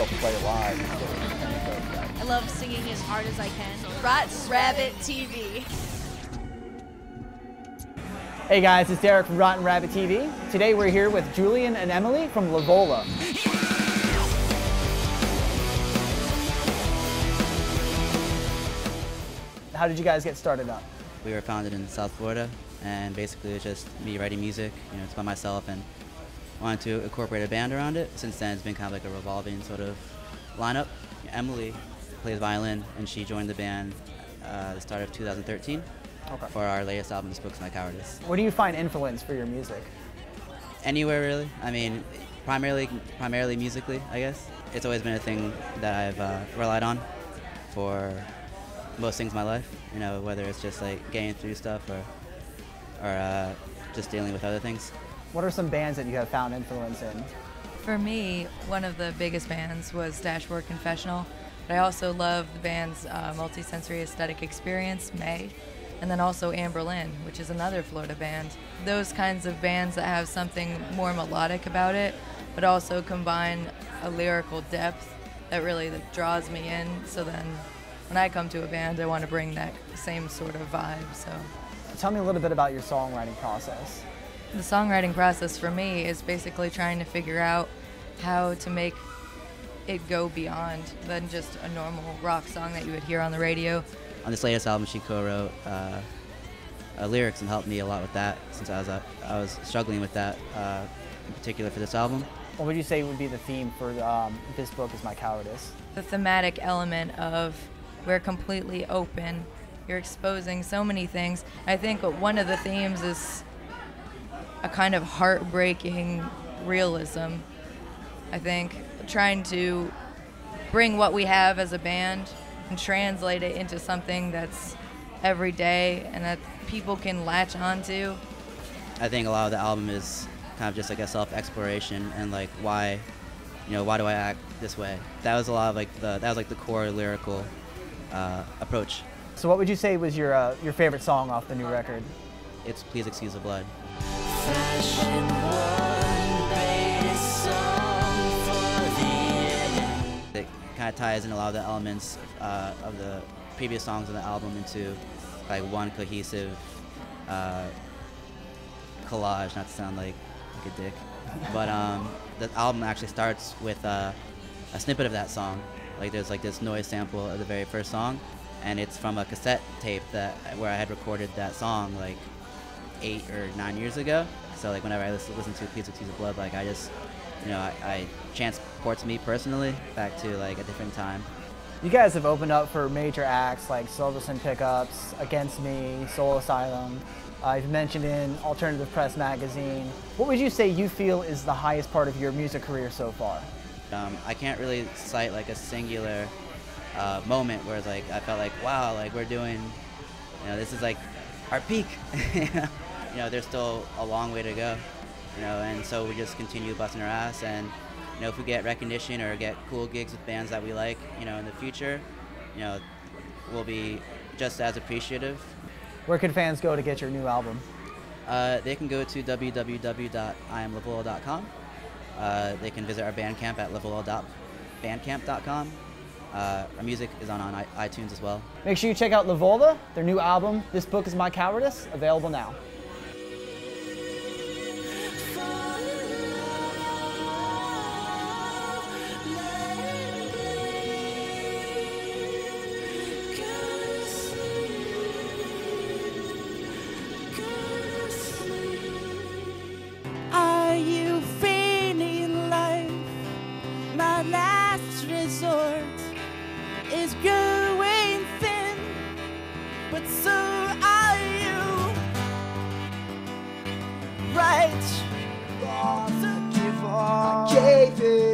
still play live. What do you think of that? I love singing as hard as I can. RottenRabbitTV. Hey guys, it's Derek from RottenRabbitTV. Today we're here with Julian and Emily from Lavola. How did you guys get started up? We were founded in South Florida, and basically it's just me writing music. You know, it's by myself, and wanted to incorporate a band around it. Since then, it's been kind of like a revolving sort of lineup. Emily plays violin, and she joined the band at the start of 2013 for our latest album, Book Is My Cowardice. Where do you find influence for your music? Anywhere, really. I mean, primarily musically, I guess. It's always been a thing that I've relied on for most things in my life. You know, whether it's just like getting through stuff or just dealing with other things. What are some bands that you have found influence in? For me, one of the biggest bands was Dashboard Confessional, but I also love the band's multi-sensory aesthetic experience, May, and then also Amberlynn, which is another Florida band. Those kinds of bands that have something more melodic about it, but also combine a lyrical depth that really draws me in, so then when I come to a band, I want to bring that same sort of vibe. So, tell me a little bit about your songwriting process. The songwriting process for me is basically trying to figure out how to make it go beyond than just a normal rock song that you would hear on the radio. On this latest album, she co-wrote lyrics and helped me a lot with that, since I was struggling with that in particular for this album. What would you say would be the theme for this Book Is My Cowardice? The thematic element of we're completely open, you're exposing so many things. I think one of the themes is a kind of heartbreaking realism. I think trying to bring what we have as a band and translate it into something that's everyday and that people can latch onto. I think a lot of the album is kind of just like a self-exploration and like why do I act this way? That was a lot of the core lyrical approach. So what would you say was your favorite song off the new record? It's Please Excuse the Blood. It kind of ties in a lot of the elements of the previous songs on the album into like one cohesive collage, not to sound like a dick. But the album actually starts with a snippet of that song. Like there's like this noise sample of the very first song, and it's from a cassette tape where I had recorded that song like 8 or 9 years ago. So like whenever I listen to Please Excuse the Blood, like I just, I transports me personally back to like a different time. You guys have opened up for major acts like Silverson Pickups, Against Me, Soul Asylum. You've mentioned in Alternative Press magazine. What would you say you feel is the highest part of your music career so far? I can't really cite like a singular moment where it's like I felt like, wow, like we're doing, this is like our peak. There's still a long way to go, and so we just continue busting our ass, and if we get recognition or get cool gigs with bands that we like, in the future, we'll be just as appreciative. Where can fans go to get your new album? They can go to www.iamlavola.com. They can visit our Bandcamp at lavola.bandcamp.com. Our music is on iTunes as well. Make sure you check out Lavola, their new album, This Book Is My Cowardice, available now. Are you feeling like my last resort is growing thin, but so are you. Right, I gave it.